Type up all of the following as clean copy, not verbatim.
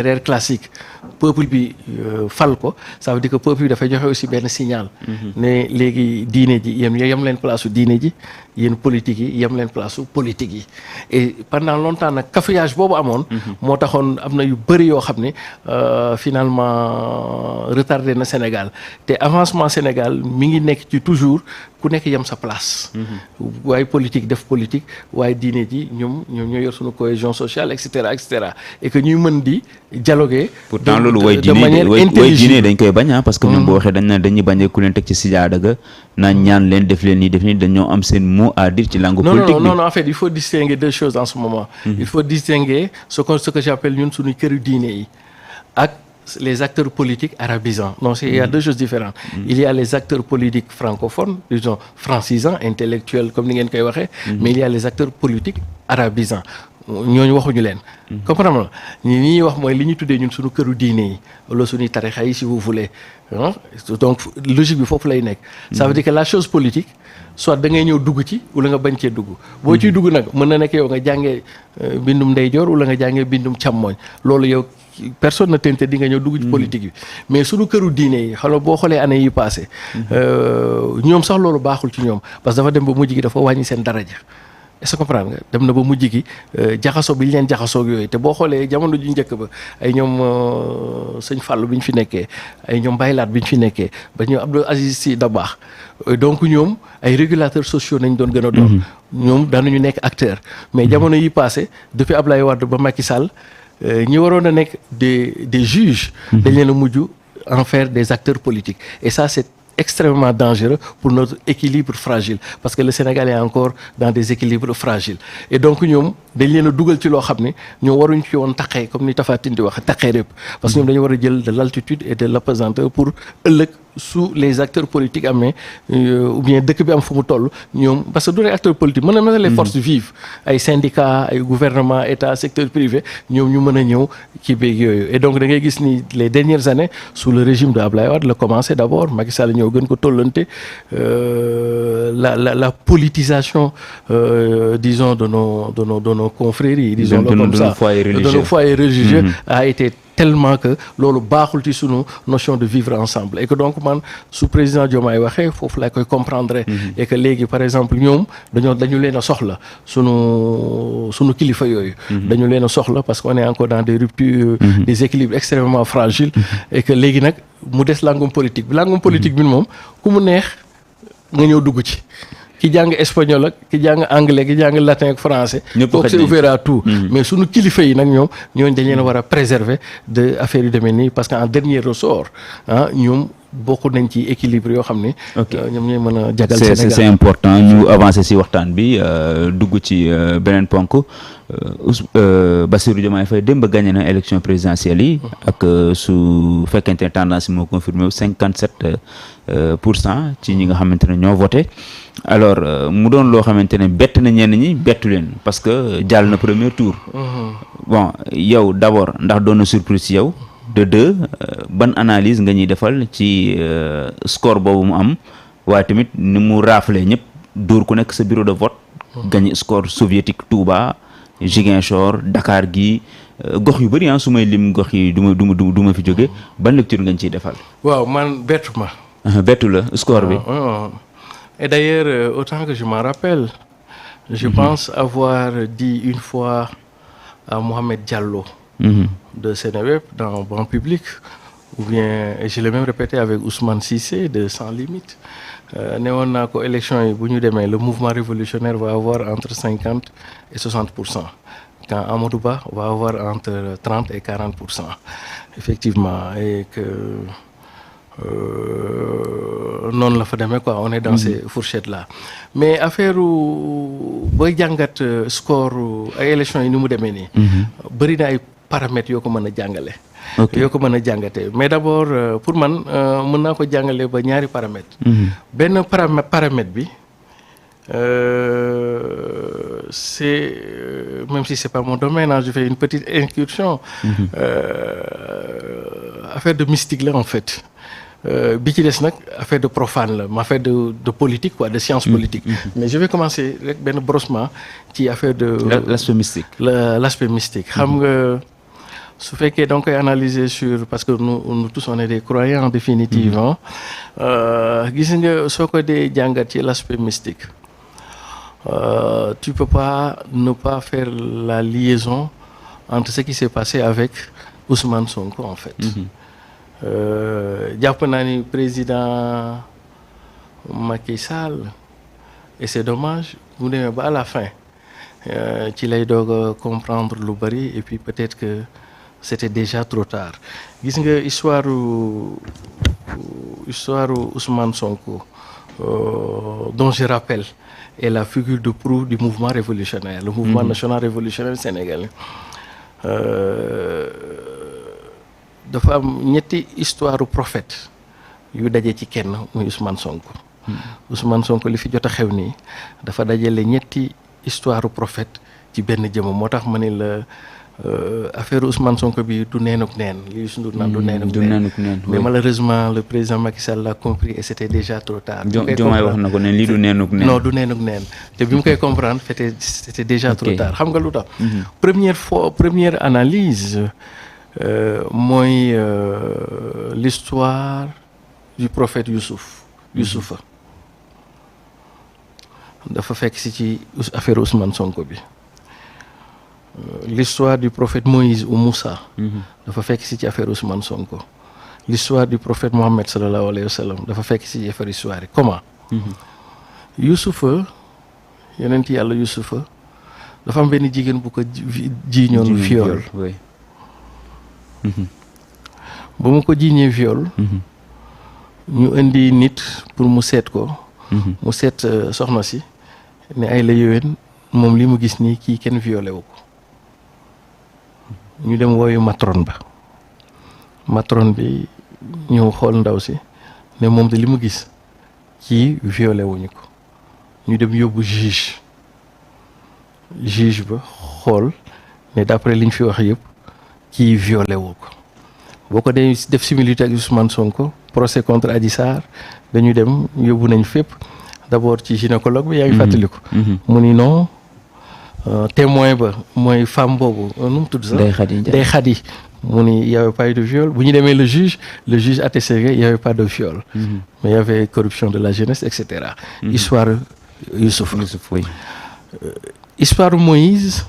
rêve classique peuple bi fal ko ça veut dire que peuple bi dafay joxe aussi benn signal ne léegi diine ji yem leen place su diine ji yéen politique yi yem leen place su politique yi et pendant longtemps nag cafouillage boobu amoon moo taxoon am na yu bëri yoo xam ne finalement retardé na Sénégal te avancement Sénégal mi ngi nekk ci toujours ku nekk yem sa place waaye politique def politique waaye diine ji ñoom ñoo yor suñu cohésion sociale et cetera et que ñuy mën di dialoguer pourtant loolu way diine dañ koy bañ parce que ñoom boo waxee dañuy bañ ku leen teg ci sijaada ga naan ñaan leen def leen nii dañoo am seen mot à dire ci langue politique bi. Non en fait il faut distinguer deux choses en ce moment il faut distinguer ce que j'appelle ñun suñu këru diine yi ak les acteurs politiques arabisants. Non, il y a deux choses différentes. Il y a les acteurs politiques francophones, disons francisants, intellectuels, comme ni ngeen koy waxee, mais il y a les acteurs politiques arabisants. ñooñu waxuñu leen. comprendre nga ñi ñuy wax mooy li ñu tuddee ñun suñu këru diine yi wala suñuy tarixa yi si vous voulez donc logique bi foofu lay nekk. ça veut dire que la chose politique soit da ngay ñëw dugg ci wala nga bañ cee dugg. boo ciy dugg nag mën na nekk yow nga jàngee bindum ndeyjoor wala nga jàngee bindum càmmooñ loolu yow. personne ne t'interdit nga ñëw dugg ci politique bi mais suñu këru diine yi xam nga boo xoolee année yi passé ñoom sax loolu baaxul ci ñoom parce que dafa dem ba mujj gi dafa wàññi seen daraja est-ce que comprendre nga dem na ba mujj gi jaxasoo bi ñu leen jaxasoo yooyu te boo xoolee jamono ju njëkk ba ay ñoom sëñ Fallou bi ñu fi nekkee ay ñoom Baylaat bi ñu fi nekkee ba ñoom Abdou Aziz Sy Dabakh donc ñoom ay régulateurs sociaux nañ doon gën a doon ñoom daanuñu nekk acteur mais jamono yi passé depuis Ablaye Wade ba Macky Sall ñi waroon a nekk des juges dañ leen a mujj en faire des acteurs politiques et ça c'est extrêmement dangereux pour notre équilibre fragile parce que le Sénégal est encore dans des équilibres fragiles et donc ñoom dañ leen a dugal ci loo xam ne ñoom waruñ ci woon taqee comme ni Tapha Tine di wax taqee répp parce que ñoom dañu war a jël de l'altitude et de l'apesanteur pour ëllëg su les acteurs politiques amee ou bien dëkk bi am fu mu toll ñoom parce que du rek acteurs politiques mën na les forces vives ay syndicats ay gouvernement état secteur privé ñoom ñu mën a ñëw ci béeg yooyu et donc da ngay gis ni les dernières années sous le régime de Ablaye Wade la commencé d'abord Macky Sall ñëw gën ko tollante la politisation disons de nos confréries disons le comme ça de nos foyers religieux a été tellement que loolu baaxul ci sunu notion de vivre ensemble et que donc man su président Diomaye waxee foofu laa koy comprendre et que léegi par exemple ñoom dañu leen a soxla sunu kilifa yooyu dañu leen a soxla parce qu'on est encore dans des ruptures des équilibres extrêmement fragiles et que léegi nag mu des langum politique bi moom ku mu neex nga ñëw dugg ci ki jàng espagnol ak ki jàng anglais ki jàng latin ak français donc c'est ouvert à tout mais suñu kilifa yi nag ñooñu dañ leen war a préserver de affaires yu demee nii parce que en dernier ressort ñoom bokk nañ ci équilibre yoo xam ne ñoom ñooy mën a jagal Sénégal c'est important ñu avancer ci waxtaan bi dugg ci beneen ponk Bassirou Diomaye Faye démb gagné na élection présidentielle yi ak su fekkente ne tendance moo confirmé 57% ci ñi nga xamante ne ñoo voté alors mu doon loo xamante ne bett na ñenn ñi bettu leen parce que jàll na premier tour bon yow d'abord ndax doon na surprise ci yow de deux ban analyse nga ñuy defal ci score boobu mu am waaye tamit ni mu raaflee ñëpp dóor ku nekk sa bureau de vote gagné score soviétique Touba Ziguinchor Dakar gi gox yu bëri su may lim gox yi du ma fi jóge ban lecture nga ñu ciy defal waaw man bettu ma bettu la score bi et d'ailleurs autant que je m'en rappelle je pense avoir dit une fois à Mohamed Diallo de Seneweb dans banc public ou bien et je l'ai même répété avec Ousmane Cissé de Sans Limite ne woon naa ko élection yi bu ñu demee le mouvement révolutionnaire va avoir entre 50 et 60% quand Amadou Ba va avoir entre 30 et 40% effectivement et que noonu la fa demee quoi on est dans ces fourchettes là mais affaire booy jàngat score ay élections yi ni mu demee nii bëri na ay paramètres yoo ko mën a jàngale yoo ko mën a jàngatee mais d'abord pour man mën naa ko jàngale ba ñaari paramètres benn paramètre bi c'est même si c'est pas mon domaine je fais une petite incursion affaire de mystique là en fait bi ci des nag affaire de profane la ma affaire de politique quoi de science politique mais je vais commencer rek benn brossement ci affaire de l'aspect mystique l'aspect mystique xam nga su fekkee da nga koy analyser sur parce que nous tous on est des croyants définitivement gis nga soo ko dee jàngat ci l'aspect mystique tu peux pas ne pas faire la liaison entre ce qui s'est passé avec Ousmane Sonko en fait. jàpp naa ni président Macky Sall et c'est dommage bu demee ba à la fin ci lay doog a comprendre lu bari et puis peut-être que c'était déjà trop tard gis nga histoire Ousmane Sonko dont je rappelle est la figure de proue du mouvement révolutionnaire le mouvement national révolutionnaire sénégalais dafa am ñetti histoire prophète yu daje ci kenn muy Ousmane Sonko. Ousmane Sonko li fi jot a xew nii dafa dajale ñetti histoire prophète ci benn jëmm moo tax ma ne la affaire Ousmane Sonko bi du neenuk neen li Youssou Ndour naan du neenuk neen mais malheureusement le président Macky Sall l'a compris et c'était déjà trop tard. Diomaye wax na ko ne lii du neenuk neen. non du neenuk neen te bi mu koy comprendre c'était déjà trop tard xam nga lu tax. première analyse. mooy l'histoire du prophète Youssoufa dafa fekk si ci affaire Ousmane Sonko bi l'histoire du prophète Moïse ou Moussa dafa fekk si ci affaire Ousmane Sonko l'histoire du prophète Mohammed sallallahu alayhi wa sallam dafa fekk si affaire histoire yi comment Youssoufa yonent yàlla Youssoufa dafa am benn jigéen bu ko jiiñoon viol ba mu ko jiiñee viol ñu indi nit pour mu seet ko mu seet soxna si ne ay la yowén moom li mu gis nii kii kenn violé wu ko ñu dem wooyu matron bi ñëw xool ndaw si ne moom de li mu gis kii violé wuñu ko ñu dem yóbbu juge ba xool ne d'après liñ fi wax yëpp kii violé woo ko boo ko dee def similitude ak Ousmane Sonko procès contre Adji Sarr dañu dem yóbbu nañ fépp d'abord ci gynécologue bi yaa ngi fàttaliku mu ni non témoin ba mooy femme boobu nu mu tudd sax Ndeye Khady mu ni y avait pas eu de viol bu ñu demee le juge attesté que y avait pas de viol mais y avait corruption de la jeunesse et cetera histoire Youssouf oui. Histoire Moïse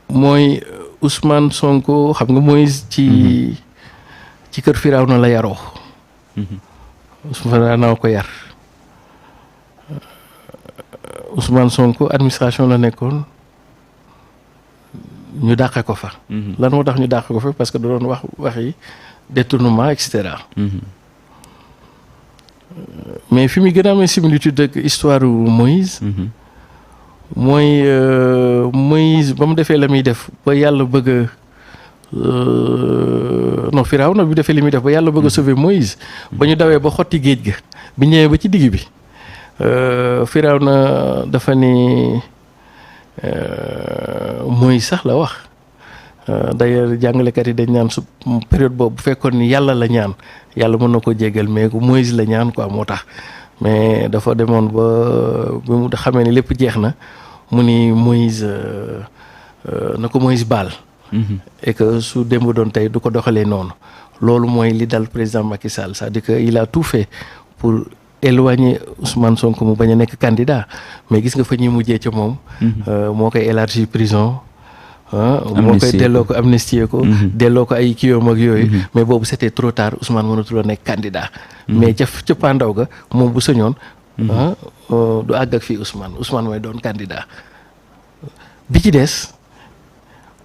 mooy Ousmane Sonko xam nga Moïse ci kër Firawna la yaroo Ousmane ko yar Ousmane Sonko administration la nekkoon ñu dàqe ko fa lan moo tax ñu dàqe ko fa parce que da doon waxi détournement et cetera mais fi mu gën a amee similitude ak histoire Moïse mooy Moïse ba mu defee la muy def ba yàlla bëgg non Firawna bi defee li muy def ba yàlla bëgg a sauver Moïse ba ñu dawee ba xotti géej ga bi ñëwee ba ci digg bi Firawna dafa ni Moïse sax la wax d'ailleurs jàngalekat yi dañ naan su période boobu bu fekkoon ni yàlla la ñaan yàlla mën na ko jéggal mais Moïse la ñaan quoi moo tax mais dafa demoon ba bi mu xamee ni lépp jeex na mu ni Moïse na ko Moïse baal et que su démb doon tey du ko doxalee noonu loolu mooy li dal président Macky Sall c'est-à-dire que il a tout fait pour éloigner Ousmane Sonko mu bañ a nekk candidat mais gis nga fa ñuy mujjee ca moom moo koy élargir prison moo koy delloo ko amnistier ko delloo ko ay kiyoom ak yooyu mais boobu c'était trop tard Ousmane mënatuloo nekk candidat mais ca pandaw ga moom bu sañoon du àgg ak fii Ousmane mooy doon candidat bi ci des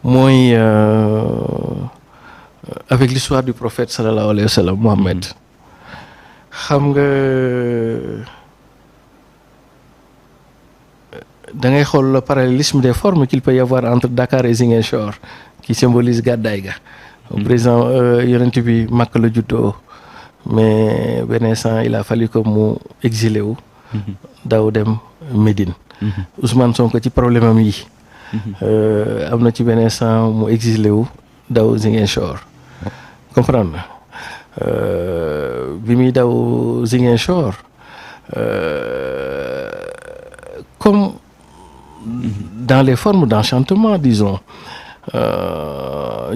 mooy avec l'histoire du prophète sallallahu alayhi wa sallam Mohammed xam nga da ngay xool le parallélisme des formes qu'il peut y avoir entre Dakar et Ziguinchor qui symbolise gàddaay ga président yonent bi Makka la juddoo mais benn instant il a fallu que mu exilé wu daw dem Médine Ousmane Sonko ci problème am yi am na ci benn instant mu exilé wu daw Ziguinchor comprendre na bi muy daw Ziguinchor comme dans les formes d'enchantement disons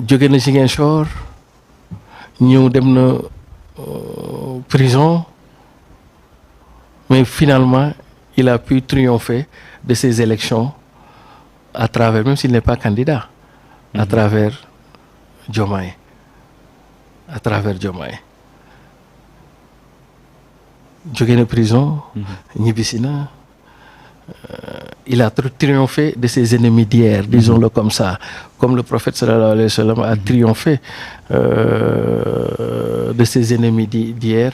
jóge na Ziguinchor ñëw dem na prison mais finalement il a pu triompher de ces élections à travers, même s'il n'est pas candidat, à travers Diomaye. Jóge na prison ñibbisi na. Il a triomphé de ses ennemis d'hier, disons-le comme ça, comme le prophète sallallahu alayhi wa sallam a triomphé de ses ennemis d'hier